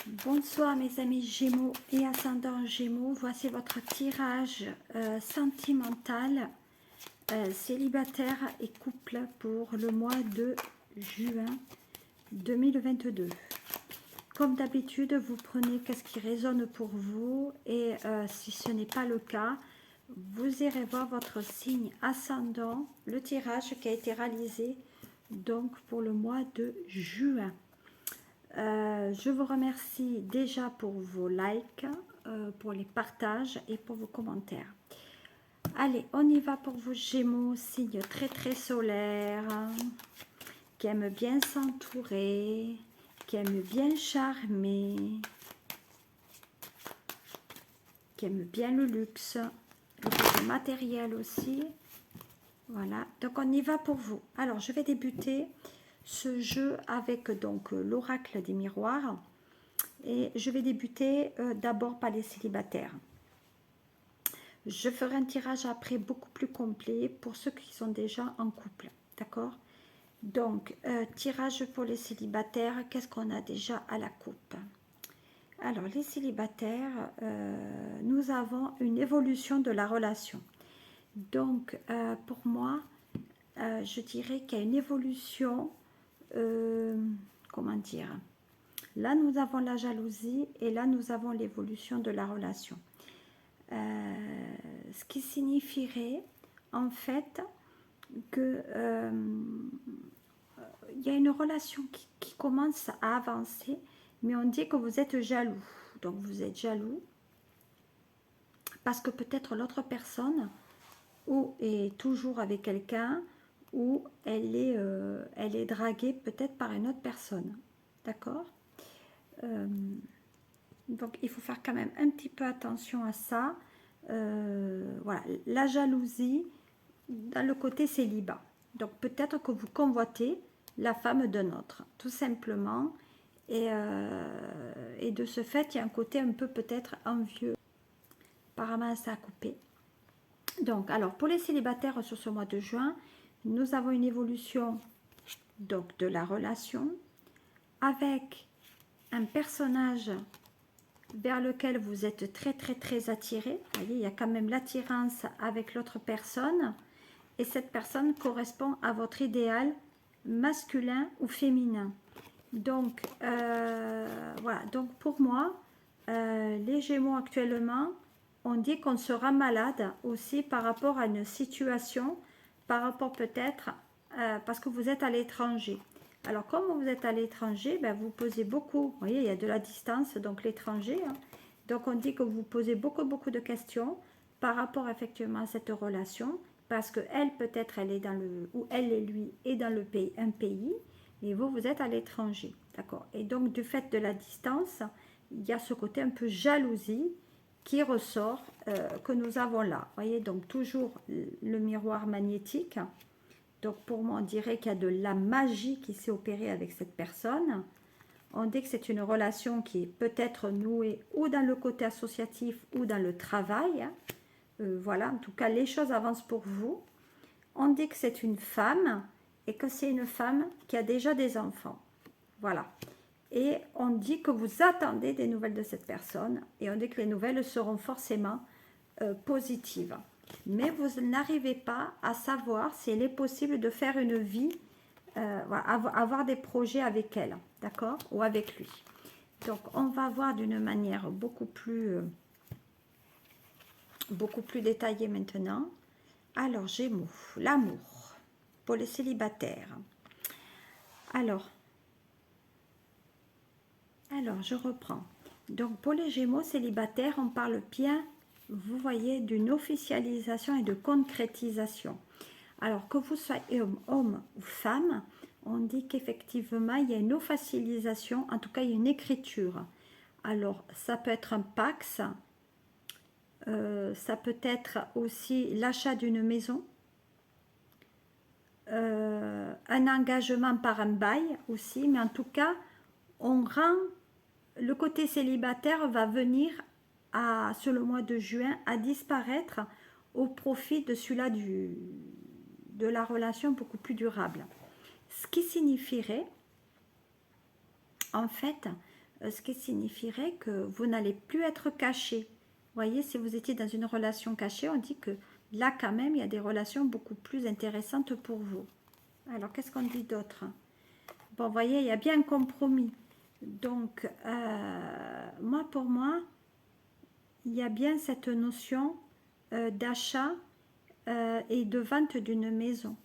Bonsoir mes amis Gémeaux et ascendant Gémeaux, voici votre tirage sentimental, célibataire et couple pour le mois de juin 2022. Comme d'habitude, vous prenez qu'est-ce qui résonne pour vous et si ce n'est pas le cas, vous irez voir votre signe ascendant, le tirage qui a été réalisé donc pour le mois de juin. Je vous remercie déjà pour vos likes, pour les partages et pour vos commentaires. Allez, on y va pour vos Gémeaux, signe très solaire, qui aime bien s'entourer, qui aime bien charmer, qui aime bien le luxe, le côté matériel aussi. Voilà, donc on y va pour vous. Alors, je vais débuter ce jeu avec donc l'oracle des miroirs. Et je vais débuter d'abord par les célibataires. Je ferai un tirage après beaucoup plus complet pour ceux qui sont déjà en couple. D'accord? Donc, tirage pour les célibataires. Qu'est-ce qu'on a déjà à la coupe? Alors, les célibataires, nous avons une évolution de la relation. Donc, pour moi, je dirais qu'il y a une évolution, comment dire? Là, nous avons la jalousie et là, nous avons l'évolution de la relation. Ce qui signifierait, en fait, que y a une relation qui commence à avancer, mais on dit que vous êtes jaloux. Donc, vous êtes jaloux parce que peut-être l'autre personne ou est toujours avec quelqu'un ou elle est draguée peut-être par une autre personne. D'accord? Donc il faut faire quand même un petit peu attention à ça. Voilà, la jalousie dans le côté célibat. Donc peut-être que vous convoitez la femme d'un autre, tout simplement. Et de ce fait, il y a un côté un peu peut-être envieux. Apparemment, ça a coupé. Donc, alors pour les célibataires sur ce mois de juin, nous avons une évolution donc de la relation avec un personnage vers lequel vous êtes très attiré. Vous voyez, il y a quand même l'attirance avec l'autre personne et cette personne correspond à votre idéal masculin ou féminin. Donc, voilà. Donc, pour moi, les Gémeaux actuellement, on dit qu'on sera malade aussi par rapport à une situation, par rapport peut-être, parce que vous êtes à l'étranger. Alors, comme vous êtes à l'étranger, ben, vous posez beaucoup, vous voyez, il y a de la distance, donc l'étranger. Hein. Donc, on dit que vous posez beaucoup de questions par rapport effectivement à cette relation, parce que elle, peut-être, elle est dans le, ou elle et lui est dans le pays, un pays, et vous, vous êtes à l'étranger. D'accord? Et donc, du fait de la distance, il y a ce côté un peu jalousie qui ressort, que nous avons là. Vous voyez, donc toujours le miroir magnétique. Donc pour moi, on dirait qu'il y a de la magie qui s'est opérée avec cette personne. On dit que c'est une relation qui est peut-être nouée ou dans le côté associatif ou dans le travail. Voilà, en tout cas, les choses avancent pour vous. On dit que c'est une femme et que c'est une femme qui a déjà des enfants. Voilà. Et on dit que vous attendez des nouvelles de cette personne et on dit que les nouvelles seront forcément positives. Mais vous n'arrivez pas à savoir si il est possible de faire une vie, voilà, avoir des projets avec elle, d'accord, ou avec lui. Donc on va voir d'une manière beaucoup plus détaillée maintenant. Alors Gémeaux, l'amour pour les célibataires. Alors, je reprends. Donc, pour les Gémeaux célibataires, on parle bien, vous voyez, d'une officialisation et de concrétisation. Alors, que vous soyez homme ou femme, on dit qu'effectivement, il y a une officialisation, en tout cas, il y a une écriture. Alors, ça peut être un pax, ça peut être aussi l'achat d'une maison, un engagement par un bail aussi, mais en tout cas, on rend le côté célibataire va venir sur le mois de juin à disparaître au profit de celui-là de la relation beaucoup plus durable. Ce qui signifierait, en fait, ce qui signifierait que vous n'allez plus être caché. Vous voyez, si vous étiez dans une relation cachée, on dit que là, quand même, il y a des relations beaucoup plus intéressantes pour vous. Alors, qu'est-ce qu'on dit d'autre? Bon, vous voyez, il y a bien un compromis. Donc, pour moi, il y a bien cette notion d'achat et de vente d'une maison.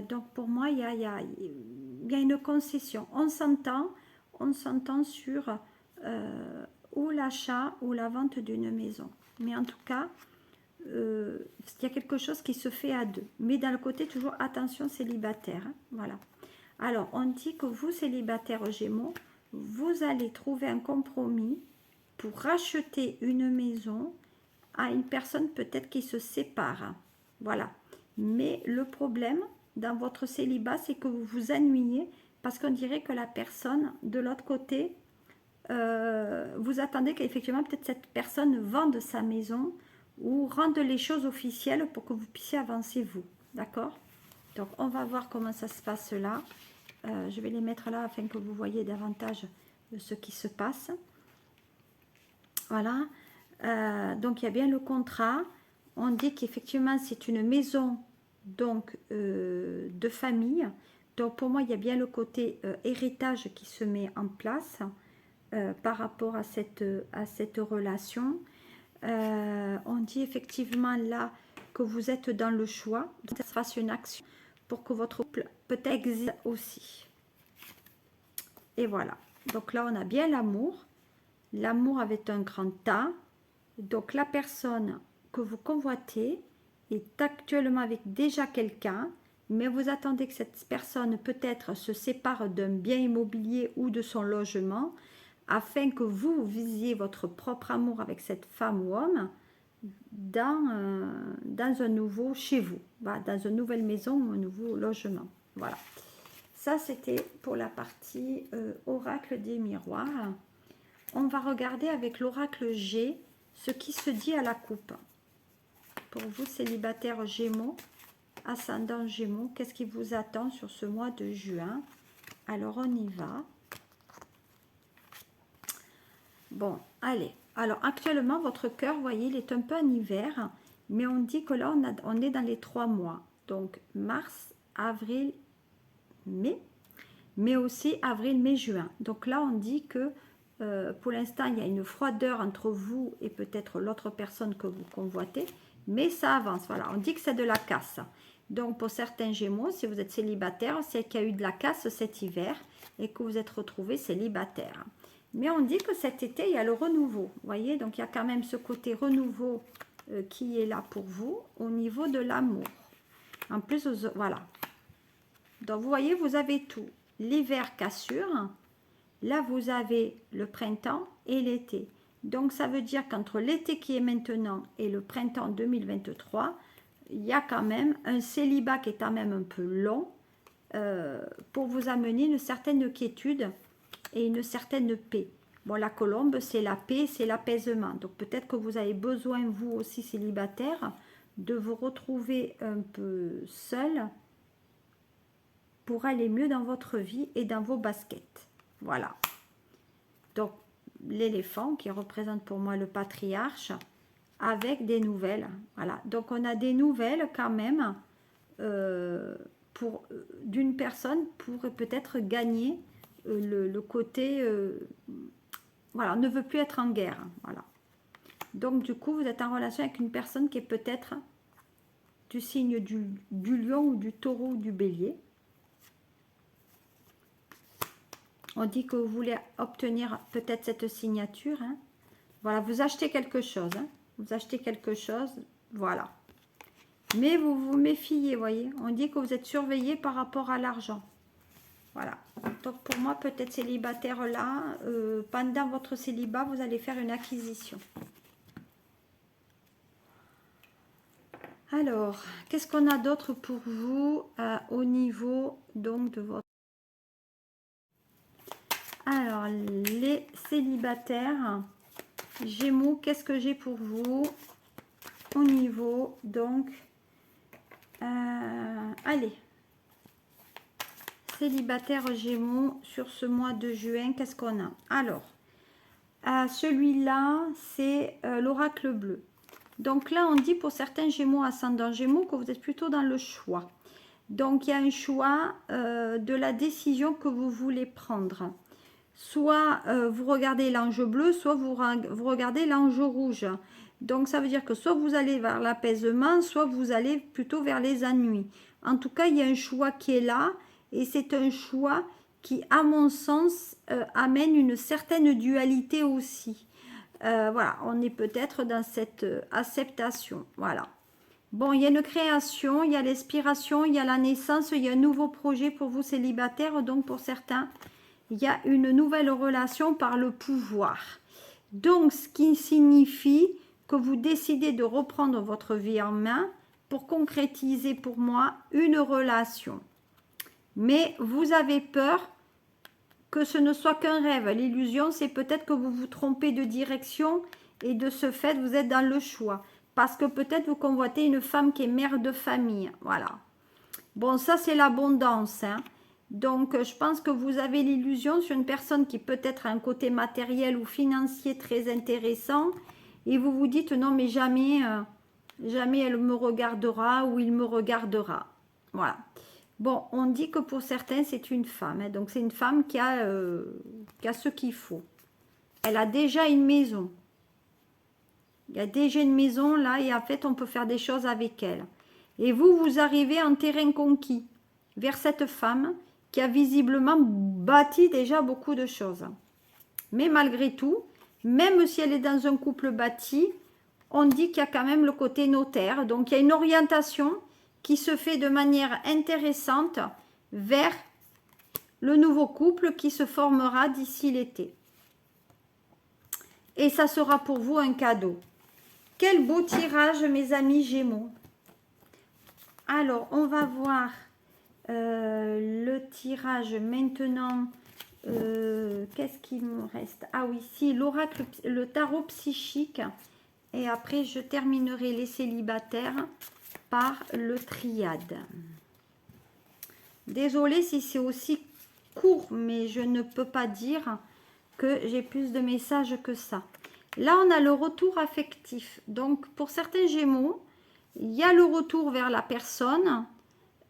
Donc, pour moi, il y a une concession. On s'entend sur ou l'achat ou la vente d'une maison. Mais en tout cas, il y a quelque chose qui se fait à deux. Mais dans le côté, toujours, attention, célibataire. Hein, voilà. Alors, on dit que vous, célibataire Gémeaux, vous allez trouver un compromis pour racheter une maison à une personne peut-être qui se sépare. Voilà. Mais le problème dans votre célibat, c'est que vous vous ennuyez parce qu'on dirait que la personne de l'autre côté, vous attendez qu'effectivement peut-être cette personne vende sa maison ou rende les choses officielles pour que vous puissiez avancer vous. D'accord? Donc on va voir comment ça se passe là. Je vais les mettre là afin que vous voyez davantage de ce qui se passe. Voilà. Donc il y a bien le contrat. On dit qu'effectivement c'est une maison donc de famille. Donc pour moi il y a bien le côté héritage qui se met en place par rapport à cette relation. On dit effectivement là que vous êtes dans le choix. Donc ça sera une action pour que votre couple peut-être existe aussi. Et voilà. Donc là on a bien l'amour. L'amour avec un grand A. Donc la personne que vous convoitez est actuellement avec déjà quelqu'un, mais vous attendez que cette personne peut-être se sépare d'un bien immobilier ou de son logement, afin que vous visiez votre propre amour avec cette femme ou homme dans un nouveau chez vous, voilà, dans une nouvelle maison ou un nouveau logement. Voilà. Ça, c'était pour la partie oracle des miroirs. On va regarder avec l'oracle G ce qui se dit à la coupe. Pour vous, célibataire Gémeaux, ascendant Gémeaux, qu'est-ce qui vous attend sur ce mois de juin? Alors, on y va. Bon, allez. Alors, actuellement, votre cœur, vous voyez, il est un peu en hiver, mais on dit que là, on est dans les 3 mois. Donc, mars, avril, mai, mais aussi avril, mai, juin. Donc là, on dit que pour l'instant, il y a une froideur entre vous et peut-être l'autre personne que vous convoitez, mais ça avance. Voilà, on dit que c'est de la casse. Donc, pour certains Gémeaux, si vous êtes célibataire, c'est qu'il y a eu de la casse cet hiver et que vous êtes retrouvé célibataire. Mais on dit que cet été, il y a le renouveau. Vous voyez, donc il y a quand même ce côté renouveau qui est là pour vous au niveau de l'amour. En plus, voilà. Donc, vous voyez, vous avez tout. L'hiver, cassure. Là, vous avez le printemps et l'été. Donc, ça veut dire qu'entre l'été qui est maintenant et le printemps 2023, il y a quand même un célibat qui est quand même un peu long pour vous amener une certaine quiétude et une certaine paix. Bon, la colombe, c'est la paix, c'est l'apaisement. Donc, peut-être que vous avez besoin, vous aussi célibataire, de vous retrouver un peu seul pour aller mieux dans votre vie et dans vos baskets. Voilà. Donc, l'éléphant qui représente pour moi le patriarche avec des nouvelles. Voilà. Donc, on a des nouvelles quand même d'une personne pour peut-être gagner le côté... voilà, on ne veut plus être en guerre. Voilà. Donc, du coup, vous êtes en relation avec une personne qui est peut-être du signe du lion ou du taureau ou du bélier. On dit que vous voulez obtenir peut-être cette signature. Hein. Voilà, vous achetez quelque chose. Hein. Vous achetez quelque chose, voilà. Mais vous vous méfiez, voyez. On dit que vous êtes surveillé par rapport à l'argent. Voilà. Donc pour moi, peut-être célibataire là, pendant votre célibat, vous allez faire une acquisition. Alors, qu'est-ce qu'on a d'autre pour vous au niveau donc de votre... Alors, les célibataires, Gémeaux, qu'est-ce que j'ai pour vous au niveau, donc, allez, célibataire Gémeaux sur ce mois de juin, qu'est-ce qu'on a? Alors, celui-là, c'est l'oracle bleu. Donc là, on dit pour certains Gémeaux, ascendant Gémeaux, que vous êtes plutôt dans le choix. Donc, il y a un choix de la décision que vous voulez prendre. Soit vous regardez l'ange bleu, soit vous regardez l'ange rouge. Donc, ça veut dire que soit vous allez vers l'apaisement, soit vous allez plutôt vers les ennuis. En tout cas, il y a un choix qui est là, et c'est un choix qui, à mon sens, amène une certaine dualité aussi. Voilà, on est peut-être dans cette acceptation. Voilà. Bon, il y a une création, il y a l'expiration, il y a la naissance, il y a un nouveau projet pour vous célibataires. Donc, pour certains, il y a une nouvelle relation par le pouvoir. Donc, ce qui signifie que vous décidez de reprendre votre vie en main pour concrétiser pour moi une relation. Mais vous avez peur que ce ne soit qu'un rêve. L'illusion, c'est peut-être que vous vous trompez de direction et de ce fait, vous êtes dans le choix. Parce que peut-être vous convoitez une femme qui est mère de famille. Voilà. Bon, ça, c'est l'abondance. Hein. Donc, je pense que vous avez l'illusion sur une personne qui peut-être a un côté matériel ou financier très intéressant. Et vous vous dites, non, mais jamais, jamais elle me regardera ou il me regardera. Voilà. Bon, on dit que pour certains, c'est une femme. Hein, donc, c'est une femme qui a ce qu'il faut. Elle a déjà une maison. Il y a déjà une maison là et en fait, on peut faire des choses avec elle. Et vous, vous arrivez en terrain conquis vers cette femme qui a visiblement bâti déjà beaucoup de choses. Mais malgré tout, même si elle est dans un couple bâti, on dit qu'il y a quand même le côté notaire. Donc, il y a une orientation qui se fait de manière intéressante vers le nouveau couple qui se formera d'ici l'été. Et ça sera pour vous un cadeau. Quel beau tirage, mes amis Gémeaux. Alors, on va voir le tirage maintenant. Qu'est-ce qu'il me reste? Ah oui, si, l'oracle, le tarot psychique. Et après, je terminerai les célibataires par le triade. Désolée si c'est aussi court, mais je ne peux pas dire que j'ai plus de messages que ça. Là, on a le retour affectif. Donc, pour certains Gémeaux, il y a le retour vers la personne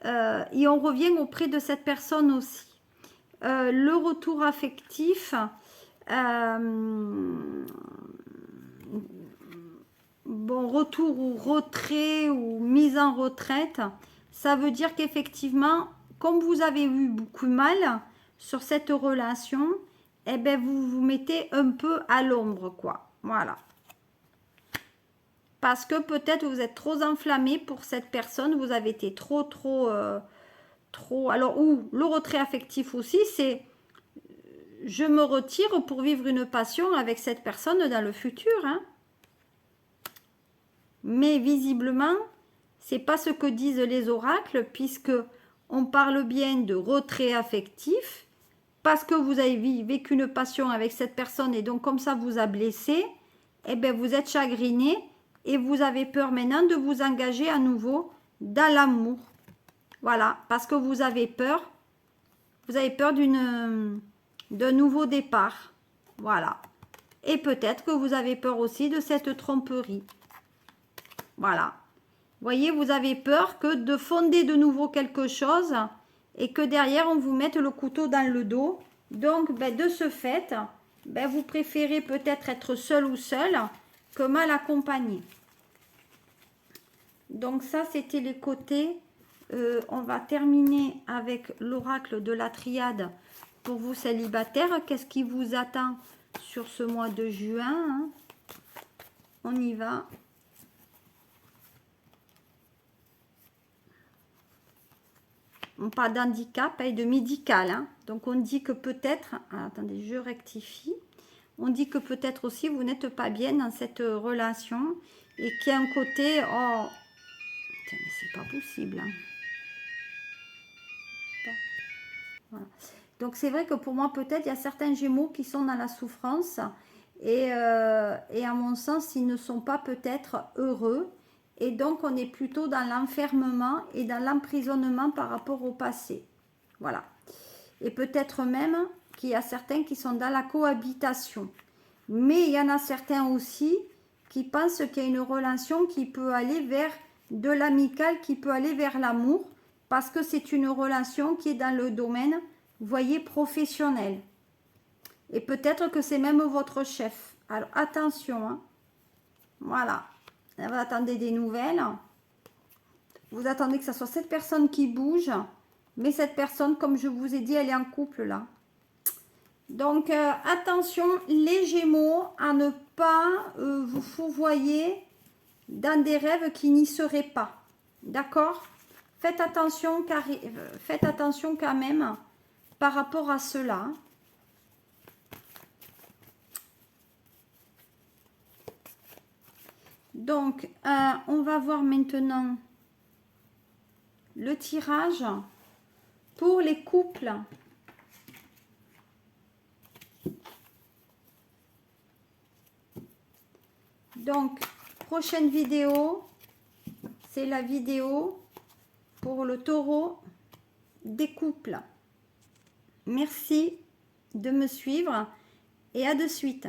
et on revient auprès de cette personne aussi. Le retour affectif, bon, retour ou retrait ou mise en retraite, ça veut dire qu'effectivement, comme vous avez eu beaucoup mal sur cette relation, eh ben vous vous mettez un peu à l'ombre, quoi. Voilà. Parce que peut-être vous êtes trop enflammé pour cette personne, vous avez été trop. Alors, ou le retrait affectif aussi, c'est je me retire pour vivre une passion avec cette personne dans le futur, hein. Mais visiblement, c'est pas ce que disent les oracles, puisque on parle bien de retrait affectif, parce que vous avez vécu une passion avec cette personne et donc comme ça vous a blessé, eh bien vous êtes chagriné et vous avez peur maintenant de vous engager à nouveau dans l'amour. Voilà, parce que vous avez peur d'un nouveau départ. Voilà. Et peut-être que vous avez peur aussi de cette tromperie. Voilà. Vous voyez, vous avez peur que de fonder de nouveau quelque chose et que derrière, on vous mette le couteau dans le dos. Donc, ben, de ce fait, ben, vous préférez peut-être être seul ou seul que mal accompagné. Donc, ça, c'était les côtés. On va terminer avec l'oracle de la triade pour vous célibataires. Qu'est-ce qui vous attend sur ce mois de juin, hein? On y va. On parle d'handicap et de médical. Hein. Donc, on dit que peut-être... attendez, je rectifie. On dit que peut-être aussi, vous n'êtes pas bien dans cette relation et qu'il y a un côté... Oh, putain, mais c'est pas possible. Hein. Voilà. Donc, c'est vrai que pour moi, peut-être, il y a certains Gémeaux qui sont dans la souffrance. Et à mon sens, ils ne sont pas peut-être heureux. Et donc, on est plutôt dans l'enfermement et dans l'emprisonnement par rapport au passé. Voilà. Et peut-être même qu'il y a certains qui sont dans la cohabitation. Mais il y en a certains aussi qui pensent qu'il y a une relation qui peut aller vers de l'amical, qui peut aller vers l'amour, parce que c'est une relation qui est dans le domaine, vous voyez, professionnel. Et peut-être que c'est même votre chef. Alors attention, hein. Voilà. Là, vous attendez des nouvelles. Vous attendez que ce soit cette personne qui bouge. Mais cette personne, comme je vous ai dit, elle est en couple là. Donc attention les Gémeaux à ne pas vous fourvoyer dans des rêves qui n'y seraient pas. D'accord? Faites attention quand même par rapport à cela. Donc, on va voir maintenant le tirage pour les couples. Donc, prochaine vidéo, c'est la vidéo pour le taureau des couples. Merci de me suivre et à de suite.